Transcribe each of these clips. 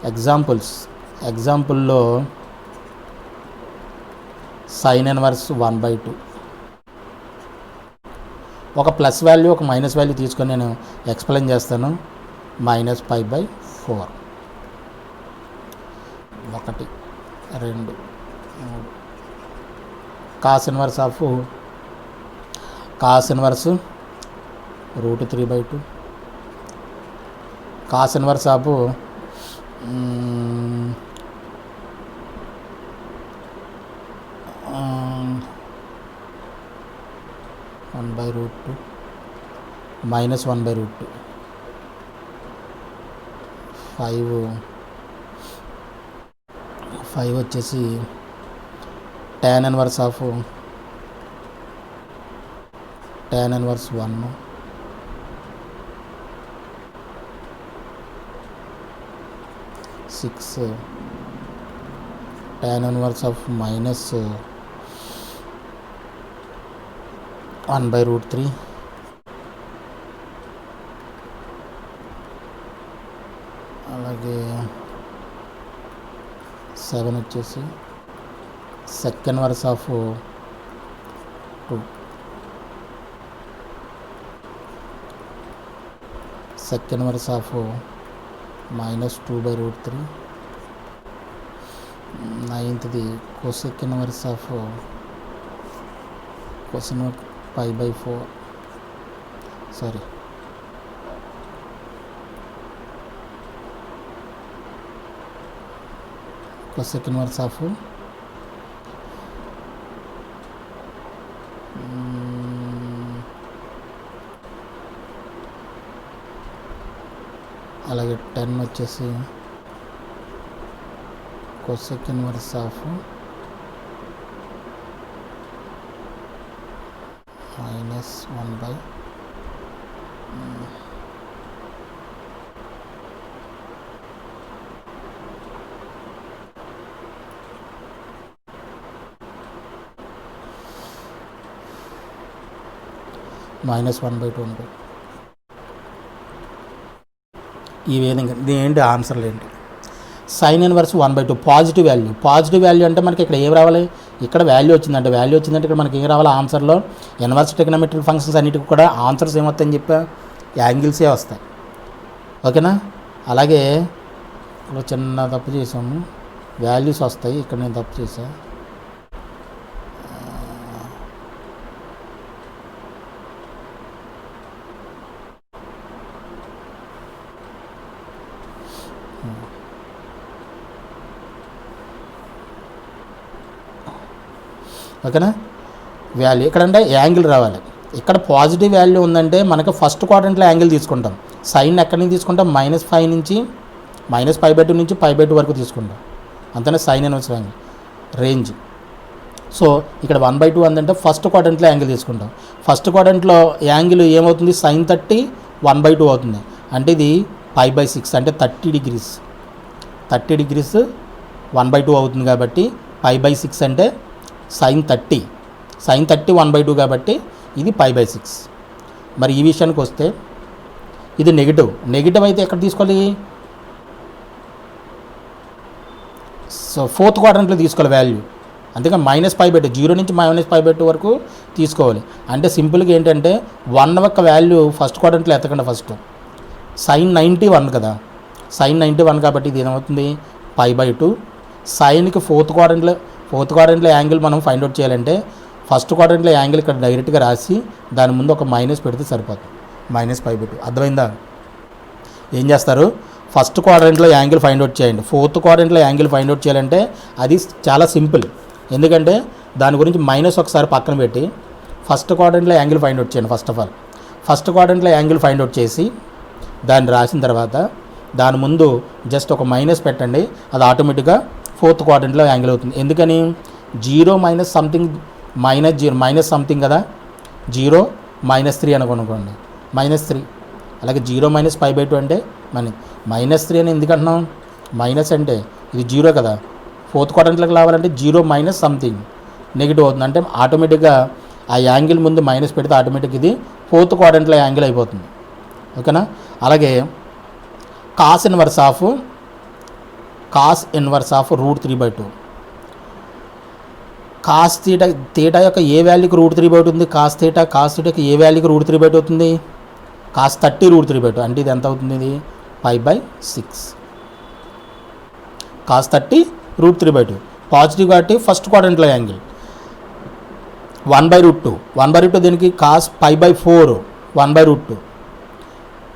ఎగ్జాంపుల్లో sine inverse 1/2, ఒక plus value ఒక minus value తీసుకొని నేను ఎక్స్ప్లెయిన్ చేస్తాను. -π/4 1 2 3 cos inverse √3/2 cos inverse of 1/√2 -1/√2 5 వచ్చేసి tan ఇన్వర్స్ 1 6 tan ఇన్వర్స్ -1/√3 అలాగే 7 వచ్చేసి sec inverse 2 sec inverse -2/√3 9th cosec inverse π/4 sorry cosec inverse అలాగే 10 వచ్చేసి cosec ఇన్వర్స్ -1/2 ఉంటుంది. ఈ విధంగా ఏంటి ఆన్సర్లు ఏంటి? సైన్ ఇన్వర్స్ 1/2 పాజిటివ్ వాల్యూ అంటే మనకి ఇక్కడ ఏం రావాలి? ఇక్కడ వాల్యూ వచ్చిందంటే ఇక్కడ మనకి ఏం రావాలి? ఆన్సర్లో ఇన్వర్స్ ట్రిగ్నోమెట్రిక్ ఫంక్షన్స్ అన్నిటికి కూడా ఆన్సర్స్ ఏమొస్తాయని చెప్పా? యాంగిల్సే వస్తాయి. ఓకేనా? అలాగే ఇప్పుడు చిన్న తప్పు చేసాము, వాల్యూస్ వస్తాయి. ఇక్కడ నేను తప్పు చేశాను. ఓకేనా? వాల్యూ ఇక్కడంటే యాంగిల్ రావాలి. ఇక్కడ పాజిటివ్ వాల్యూ ఉందంటే మనకు ఫస్ట్ క్వాడ్రంట్లో యాంగిల్ తీసుకుంటాం. సైన్ ఎక్కడి నుంచి తీసుకుంటాం? -5 నుంచి -π/2 నుంచి π/2 వరకు తీసుకుంటాం. అంతేనా? Sine inverse angle range. So ఇక్కడ 1/2 అందంటే ఫస్ట్ క్వాడ్రంట్లో యాంగిల్ తీసుకుంటాం. ఫస్ట్ క్వాడ్రంట్లో యాంగిల్ ఏమవుతుంది? sin 30 1/2 అవుతుంది. అంటే ఇది π/6 అంటే 30 degrees 1/2 అవుతుంది. కాబట్టి π/6 అంటే sin 30 1/2 కాబట్టి ఇది π/6. మరి ఈ విషయానికి వస్తే ఇది నెగిటివ్ అయితే ఎక్కడ తీసుకోవాలి? సో ఫోర్త్ క్వాడ్రంట్లో తీసుకోవాలి వాల్యూ. అందుకని -π/2 0 నుంచి -π/2 వరకు తీసుకోవాలి. అంటే సింపుల్గా ఏంటంటే 1 యొక్క వాల్యూ ఫస్ట్ క్వాడ్రంట్లో ఎత్తకండి. ఫస్ట్ sin 91 కదా, sin 91 కాబట్టి ఇది ఏమవుతుంది? π/2. సైన్కి ఫోర్త్ క్వాడ్రంట్లో యాంగిల్ మనం ఫైండ్ అవుట్ చేయాలంటే ఫస్ట్ క్వాడ్రంట్లో యాంగిల్ ఇక్కడ డైరెక్ట్గా రాసి దాని ముందు ఒక మైనస్ పెడితే సరిపోతుంది. -π/2. అర్థమైందా? ఏం చేస్తారు? ఫస్ట్ క్వాడ్రంట్లో యాంగిల్ ఫైండ్ అవుట్ చేయండి. ఫోర్త్ క్వాడ్రంట్లో యాంగిల్ ఫైండ్ అవుట్ చేయాలంటే అది చాలా సింపుల్. ఎందుకంటే దాని గురించి మైనస్ ఒకసారి పక్కన పెట్టి ఫస్ట్ క్వాడ్రంట్లో యాంగిల్ ఫైండ్ అవుట్ చేయండి. ఫస్ట్ ఆఫ్ ఆల్ ఫస్ట్ క్వాడ్రంట్లో యాంగిల్ ఫైండ్ అవుట్ చేసి దాన్ని రాసిన తర్వాత దాని ముందు జస్ట్ ఒక మైనస్ పెట్టండి. అది ఆటోమేటిక్గా ఫోర్త్ క్వాడ్రంట్లో యాంగిల్ అవుతుంది. ఎందుకని? 0 - సంథింగ్ మైనస్ సంథింగ్ కదా, 0 - 3 అనుకోండి, -3. అలాగే 0 - π/2 అంటే -3 అని ఎందుకు అంటున్నాం? మైనస్ అంటే ఇది 0 కదా, ఫోర్త్ క్వాడ్రంట్లోకి రావాలంటే 0 - సంథింగ్ నెగిటివ్ అవుతుంది. అంటే ఆటోమేటిక్గా ఆ యాంగిల్ ముందు మైనస్ పెడితే ఆటోమేటిక్ ఇది ఫోర్త్ క్వాడ్రంట్లో యాంగిల్ అయిపోతుంది. ఓకేనా? అలాగే cos inverse of cos inverse of √3/2. Cos theta యొక్క ఏ వాల్యూకి √3/2 అవుతుంది? కాస్ తీటాకి ఏ వాల్యూకి √3/2 అవుతుంది? కాస్ 30 √3/2. అంటే ఇది ఎంత అవుతుంది? ఇది π/6. కాస్ 30 √3/2 పాజిటివ్ కాబట్టి ఫస్ట్ క్వాడ్రంట్లో యాంగిల్. 1/√2. 1/√2 దీనికి కాస్ π/4 1/√2.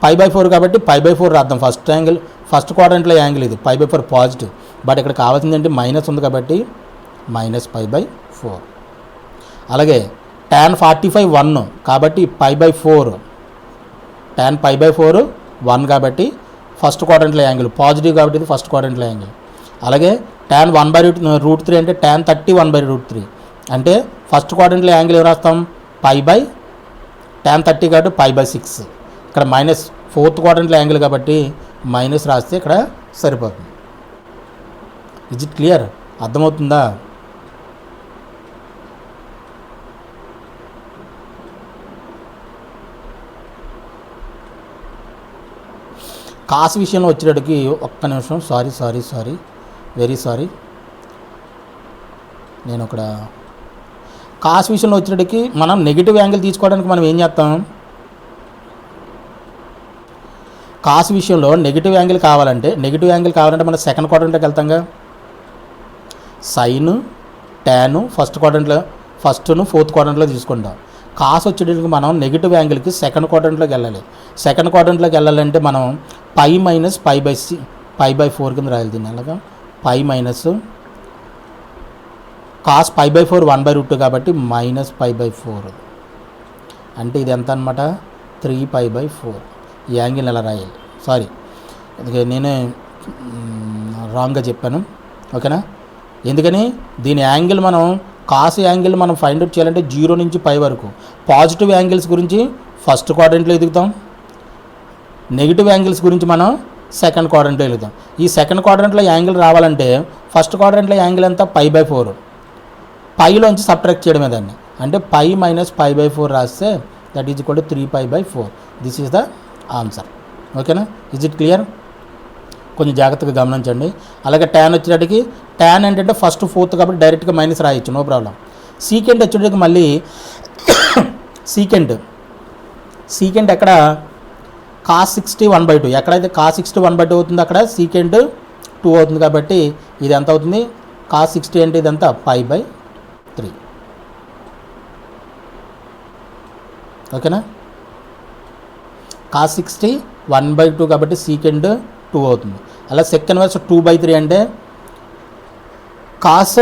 π/4 కాబట్టి π/4 రాద్దాం. ఫస్ట్ క్వాడ్రంట్లో యాంగిల్ ఇది π/4 పాజిటివ్. బట్ ఇక్కడ కావాల్సింది ఏంటి? మైనస్ ఉంది కాబట్టి -π/4. అలాగే tan 45 1 కాబట్టి π/4. tan π/4 1 కాబట్టి ఫస్ట్ క్వాడ్రంట్లో యాంగిల్ పాజిటివ్ కాబట్టి ఇది ఫస్ట్ క్వాడ్రంట్లో యాంగిల్. అలాగే tan 1/√3 అంటే tan 30 1/√3 అంటే ఫస్ట్ క్వాడ్రంట్లో యాంగిల్ ఏం రాస్తాం? tan 30 కాబట్టి π/6. ఇక్కడ మైనస్ ఫోర్త్ క్వాడ్రంట్లో యాంగిల్ కాబట్టి మైనస్ రాస్తే ఇక్కడ సరిపోతుంది. Is it clear? అర్థమవుతుందా? కాస్ విషయంలో వచ్చేటప్పటికి ఒక్క నిమిషం, సారీ వెరీ సారీ. నేను ఇక్కడ కాస్ విషయంలో వచ్చేటప్పటికి మనం నెగిటివ్ యాంగిల్ తీసుకోవడానికి మనం ఏం చేస్తాం? కాస్ విషయంలో నెగిటివ్ యాంగిల్ కావాలంటే మనం సెకండ్ క్వాడ్రంట్లోకి వెళ్తాంగా. సైన్ టాన్ ఫస్ట్ ఫోర్త్ క్వాడ్రంట్లో తీసుకుంటాం. కాస్ వచ్చేటప్పటికి మనం నెగిటివ్ యాంగిల్కి సెకండ్ క్వాడ్రంట్లోకి వెళ్ళాలి. సెకండ్ క్వాడ్రంట్లోకి వెళ్ళాలంటే మనం π-π/4 కింద రాయాలి దీన్ని. అలాగా π- కాస్ π/4 1/√2 కాబట్టి -π/4 అంటే ఇది ఎంత అనమాట? 3π/4. ఈ యాంగిల్ ఎలా రాయాలి? సారీ, నేనే రాంగ్గా చెప్పాను. ఓకేనా? ఎందుకని దీని యాంగిల్ కాస్ యాంగిల్ మనం ఫైండ్ అవుట్ చేయాలంటే 0 నుంచి π వరకు. పాజిటివ్ యాంగిల్స్ గురించి ఫస్ట్ క్వాడ్రంట్లో ఎదుగుతాం, నెగిటివ్ యాంగిల్స్ గురించి మనం సెకండ్ క్వాడ్రంట్లో ఎదుగుతాం. ఈ సెకండ్ క్వాడ్రంట్లో యాంగిల్ రావాలంటే ఫస్ట్ క్వాడ్రంట్లో యాంగిల్ ఎంత? π/4. పైలోంచి సబ్ట్రాక్ట్ చేయడమే దాన్ని. అంటే π - π/4 రాస్తే that is equal to 3π/4. This is the answer. ఓకేనా? Is it clear? కొంచెం జాగ్రత్తగా గమనించండి. అలాగే ట్యాన్ వచ్చేటప్పటికి ట్యాన్ ఏంటంటే ఫస్ట్ ఫోర్త్ కాబట్టి డైరెక్ట్గా మైనస్ రాయొచ్చు, నో ప్రాబ్లం. సీకెంట్ వచ్చేటప్పటికి మళ్ళీ సీకెంట్ ఎక్కడ? కాస్ 60 1/2. ఎక్కడైతే కాస్ 60 1/2 అవుతుందో అక్కడ సీకెంట్ 2 అవుతుంది కాబట్టి ఇది ఎంత అవుతుంది? కాస్ 60 అంటే ఇదంతా π/3. ఓకేనా? కాస్ 60 1/2 కాబట్టి సీకెంట్ 2 అవుతుంది. అలా సెకండ్ వర్స్ 2/3 అంటే కాస్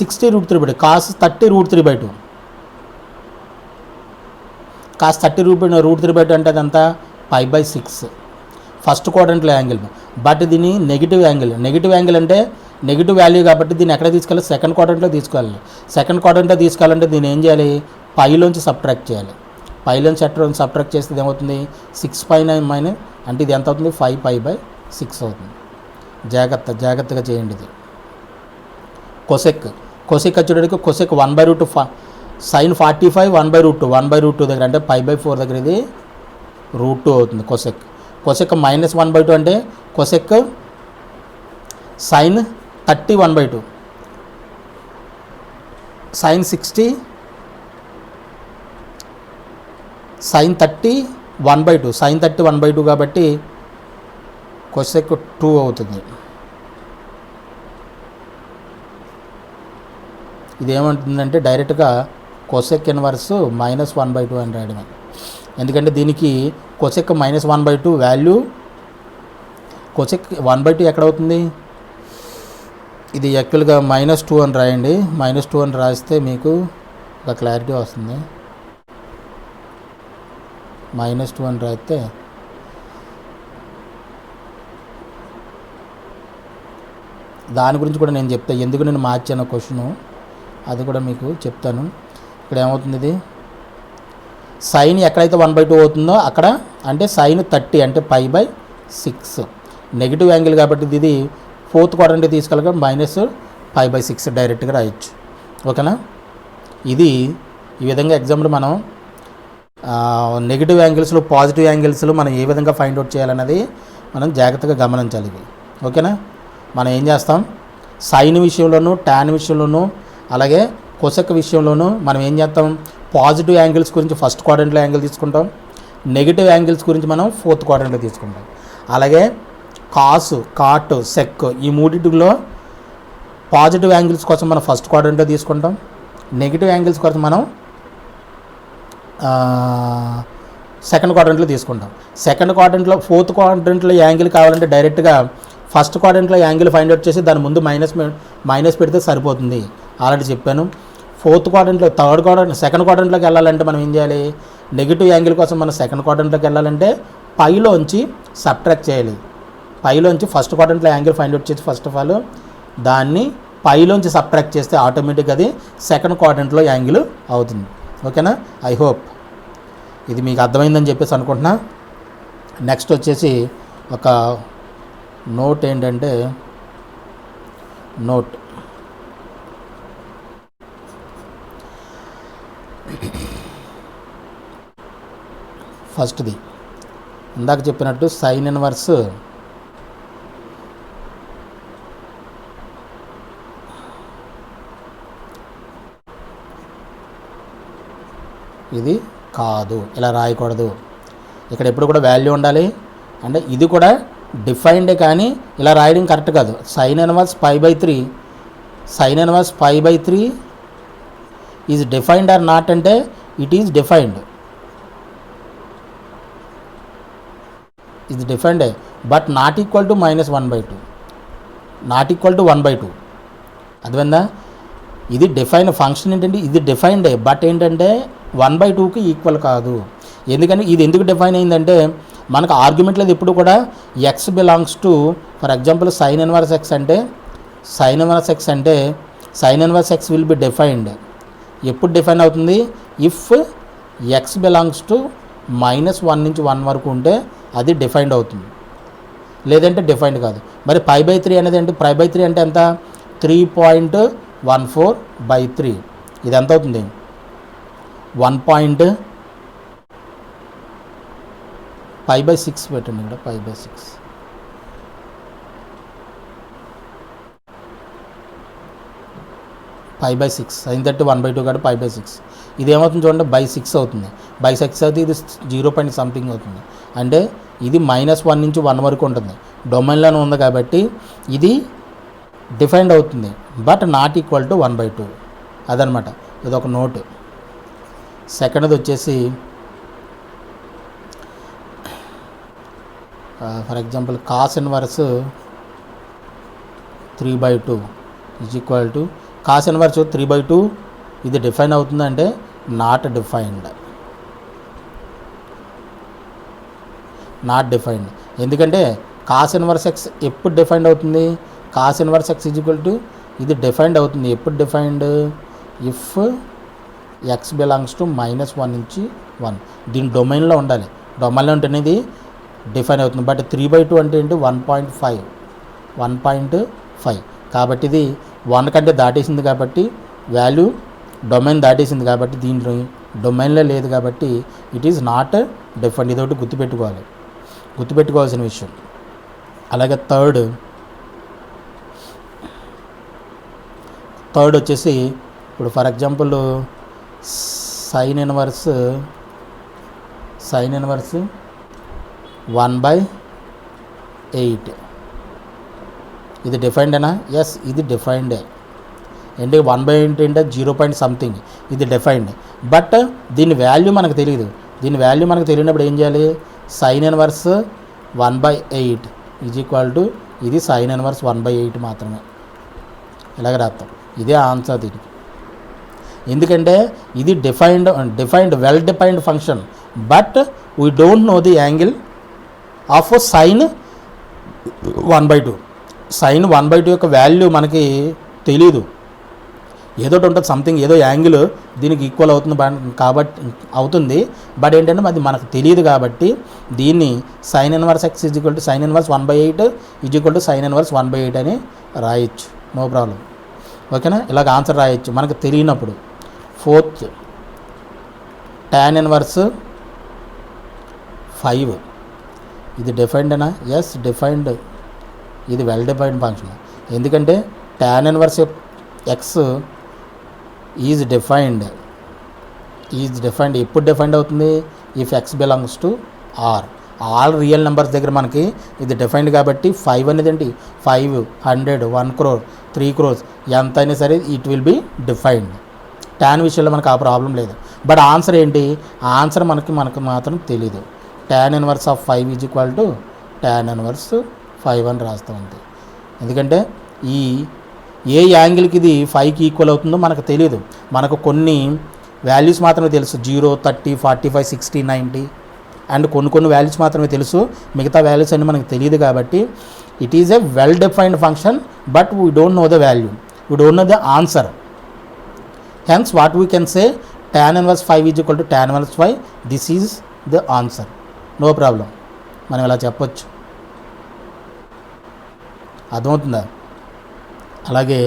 60 √3/2 కాస్ 30 √3/2 కాస్ 30 √3/2 అంటే అదంతా π/6 ఫస్ట్ క్వాడ్రంట్లో యాంగిల్. బట్ దీని నెగిటివ్ యాంగిల్ అంటే నెగిటివ్ వాల్యూ కాబట్టి దీన్ని ఎక్కడ తీసుకెళ్ళాలి? సెకండ్ క్వాడ్రంట్లో తీసుకెళ్ళాలి. సెకండ్ క్వాడ్రంట్లో తీసుకెళ్ళాలంటే దీన్ని ఏం చేయాలి? పైలోంచి సబ్ట్రాక్ట్ చేయాలి. పైలోంచి సబ్ట్రాక్ట్ చేస్తే ఏమవుతుంది? 6π9 అంటే ఇది ఎంత అవుతుంది? 5π/6 అవుతుంది. జాగ్రత్తగా చేయండి. ఇది కొసెక్ వచ్చేటప్పటికి కొసెక్ 1/√2 సైన్ 45 1/√2 దగ్గర అంటే π/4 దగ్గర ఇది √2 అవుతుంది. కొసెక్ -1/2 అంటే కొసెక్ సైన్ 30 1/2 సైన్ 60 సైన్ 30 1/2 కాబట్టి కొసెక్ 2 అవుతుంది. ఇదేమంటుందంటే డైరెక్ట్గా కొసెక్ ఇన్వర్స్ -1/2 అని రాయడమే. ఎందుకంటే దీనికి కొసెక్ -1/2 వాల్యూ కొసెక్ 1/2 ఎక్కడ అవుతుంది? ఇది యాక్చువల్గా -2 అని రాయండి. -2 అని రాస్తే మీకు ఒక క్లారిటీ వస్తుంది. -2 అని రాస్తే దాని గురించి కూడా నేను చెప్తాను, ఎందుకు నేను మార్చాను క్వశ్చను అది కూడా మీకు చెప్తాను. ఇక్కడ ఏమవుతుంది? ఇది సైన్ ఎక్కడైతే 1/2 అవుతుందో అక్కడ అంటే సైన్ 30 అంటే π/6 నెగిటివ్ యాంగిల్ కాబట్టి ఇది ఫోర్త్ క్వాడ్రంట్ తీసుకెళ్ళగా -π/6 డైరెక్ట్గా రాయొచ్చు. ఓకేనా? ఇది ఈ విధంగా ఎగ్జాంపుల్ మనం నెగిటివ్ యాంగిల్స్లో పాజిటివ్ యాంగిల్స్లో మనం ఏ విధంగా ఫైండ్ అవుట్ చేయాలన్నది మనం జాగ్రత్తగా గమనించాలి ఇవి. ఓకేనా? మనం ఏం చేస్తాం, సైన్ విషయంలోనూ టాన్ విషయంలోనూ అలాగే కొసెక్ విషయంలోనూ మనం ఏం చేస్తాం, పాజిటివ్ యాంగిల్స్ గురించి ఫస్ట్ క్వాడ్రంట్లో యాంగిల్ తీసుకుంటాం, నెగిటివ్ యాంగిల్స్ గురించి మనం ఫోర్త్ క్వాడ్రంట్లో తీసుకుంటాం. అలాగే కాసు, కాట్, సెక్ ఈ మూడింటిలో పాజిటివ్ యాంగిల్స్ కోసం మనం ఫస్ట్ క్వాడ్రంట్లో తీసుకుంటాం, నెగిటివ్ యాంగిల్స్ కోసం మనం సెకండ్ క్వాడ్రంట్లో తీసుకుంటాం. సెకండ్ క్వాడ్రంట్లో ఫోర్త్ క్వాడ్రంట్లో యాంగిల్ కావాలంటే డైరెక్ట్గా ఫస్ట్ క్వాడ్రంట్లో యాంగిల్ ఫైండ్ అవుట్ చేసి దాని ముందు మైనస్ పెడితే సరిపోతుంది. ఆల్రెడీ చెప్పాను. ఫోర్త్ క్వాడ్రంట్లో సెకండ్ క్వాడ్రంట్లోకి వెళ్ళాలంటే మనం ఏం చేయాలి, నెగిటివ్ యాంగిల్ కోసం మనం సెకండ్ క్వాడ్రంట్లోకి వెళ్ళాలంటే పైలోంచి సబ్ట్రాక్ట్ చేయాలి. పైలోంచి ఫస్ట్ క్వాడ్రంట్లో యాంగిల్ ఫైండ్ అవుట్ చేసి ఫస్ట్ ఆఫ్ ఆల్ దాన్ని పైలోంచి సబ్ట్రాక్ట్ చేస్తే ఆటోమేటిక్గా అది సెకండ్ క్వాడ్రంట్లో యాంగిల్ అవుతుంది. ఓకేనా? ఐ హోప్ ఇది మీకు అర్థమైందని చెప్పేసి అనుకుంటున్నా. నెక్స్ట్ వచ్చేసి ఒక నోట్ ఏంటంటే, నోట్ ఫస్ట్ది ఇందాక చెప్పినట్టు సైన్ ఇన్వర్స్ ఇది కాదు, ఇలా రాయకూడదు. ఇక్కడ ఎప్పుడు కూడా వాల్యూ ఉండాలి. అంటే ఇది కూడా డిఫైన్డే కానీ ఇలా రాయడం కరెక్ట్ కాదు. Sine inverse π/3 sine inverse π/3 is defined or not అంటే ఇట్ ఈజ్ డిఫైన్డ్, ఇది డిఫైన్డే but not equal to -1/2, not equal to 1/2. అర్థమైందా? ఇది డిఫైన్ ఫంక్షన్ ఏంటంటే ఇది డిఫైన్డే బట్ ఏంటంటే 1/2కి ఈక్వల్ కాదు. ఎందుకని ఇది ఎందుకు డిఫైన్ అయిందంటే మనకు ఆర్గ్యుమెంట్లో ఎప్పుడు కూడా x belongs to, for example sine inverse x అంటే sine inverse x will be defined. ఎప్పుడు డిఫైన్ అవుతుంది, ఇఫ్ ఎక్స్ బిలాంగ్స్ టు -1 నుంచి 1 వరకు ఉంటే అది డిఫైన్డ్ అవుతుంది, లేదంటే డిఫైన్డ్ కాదు. మరి π/3 అనేది అంటే π/3 అంటే ఎంత, 3.14/3. ఇది ఎంత అవుతుంది, 1.π/6 పెట్టండి. ఇక్కడ π/6 అయిన తట్టి 1/2 కాదు π/6. ఇది ఏమవుతుంది చూడండి, బై6 అవుతుంది. బై6 అయితే ఇది 0. సంథింగ్ అవుతుంది. అంటే ఇది -1 నుంచి 1 వరకు ఉంటుంది, డొమైన్లోనే ఉంది కాబట్టి ఇది డిఫైన్డ్ అవుతుంది బట్ నాట్ ఈక్వల్ టు 1/2. అదనమాట, ఇది ఒక నోట్. సెకండ్ది వచ్చేసి for example cos inverse 3/2 is equal to cos inverse 3/2 ఇది డిఫైన్ అవుతుందంటే నాట్ డిఫైన్డ్, ఎందుకంటే కాస్ ఇన్వర్స్ ఎక్స్ ఎప్పుడు డిఫైన్డ్ అవుతుంది, cos inverse x is equal to ఇది డిఫైన్డ్ అవుతుంది ఎప్పుడు defined, if x belongs to -1 నుంచి 1. దీని డొమైన్లో ఉండాలి, డొమైన్లో ఉంటేనే ఇది డిఫైన్ అవుతుంది. బట్ 3/2 అంటే ఏంటి, 1.5 కాబట్టి ఇది 1 కంటే దాటేసింది కాబట్టి వాల్యూ డొమైన్ దాటేసింది కాబట్టి దీంట్లో డొమైన్లో లేదు కాబట్టి ఇట్ ఈజ్ నాట్ డిఫైన్డ్. ఇదొకటి గుర్తుపెట్టుకోవాల్సిన విషయం. అలాగే థర్డ్ వచ్చేసి ఇప్పుడు ఫర్ ఎగ్జాంపుల్ సైన్ ఇన్వర్స్ 1/8 ఇది డిఫైన్డేనా, ఎస్ ఇది డిఫైన్డే. అంటే 1/8 అంటే 0. సంథింగ్ ఇది డిఫైన్డ్ బట్ దీని వాల్యూ మనకు తెలియదు. దీని వాల్యూ మనకు తెలియనప్పుడు ఏం చేయాలి, sine inverse 1/8 is equal to ఇది సైన్ ఇన్వర్స్ 1/8 మాత్రమే, ఇలాగ రాస్తాం. ఇదే ఆన్సర్ దీనికి. ఎందుకంటే ఇది defined well defined function but we don't know the angle of sine 1/2. Sine 1/2 యొక్క వాల్యూ మనకి తెలీదు, ఏదో ఉంటుంది సంథింగ్, ఏదో యాంగిల్ దీనికి ఈక్వల్ అవుతుంది కాబట్టి అవుతుంది బట్ ఏంటంటే అది మనకు తెలియదు కాబట్టి దీన్ని sine inverse x is equal to sine inverse 1/8 is equal to sine inverse 1/8 అని రాయొచ్చు, నో ప్రాబ్లం. ఓకేనా, ఇలాగ ఆన్సర్ రాయొచ్చు మనకు తెలియనప్పుడు. ఫోర్త్ tan ఇన్వర్స్ 5 ఇది డిఫైన్డేనా? Yes defined. ఇది వెల్ డిఫైన్డ్ ఫంక్షన్. ఎందుకంటే tan inverse x is defined. ఎప్పుడు డిఫైన్డ్ అవుతుంది? If x belongs to R. All real numbers దగ్గర మనకి ఇది డిఫైన్డ్ కాబట్టి 5 అనేది ఏంటి? 5, 100, 1 crore, 3 crores ఎంత అయినా సరే it will be defined. Tan విషయంలో మనకు ఆ ప్రాబ్లం లేదు. బట్ ఆన్సర్ ఏంటి? ఆన్సర్ మనకు మాత్రం తెలీదు. tan inverse of 5 is equal to tan inverse 5 అని రాస్తాం అంతే. ఎందుకంటే ఈ ఏ యాంగిల్కి ఇది 5కి ఈక్వల్ అవుతుందో మనకు తెలియదు. మనకు కొన్ని వాల్యూస్ మాత్రమే తెలుసు, 0, 30, 45, 60, 90 అండ్ కొన్ని వాల్యూస్ మాత్రమే తెలుసు. మిగతా వాల్యూస్ అన్నీ మనకు తెలియదు. కాబట్టి it is a well defined function but we don't know the value, we don't know the answer. Hence what we can say tan inverse 5 is equal to tan inverse 5. This is the answer. No problem, మనం ఇలా చెప్పొచ్చు. అర్థమవుతుందా? అలాగే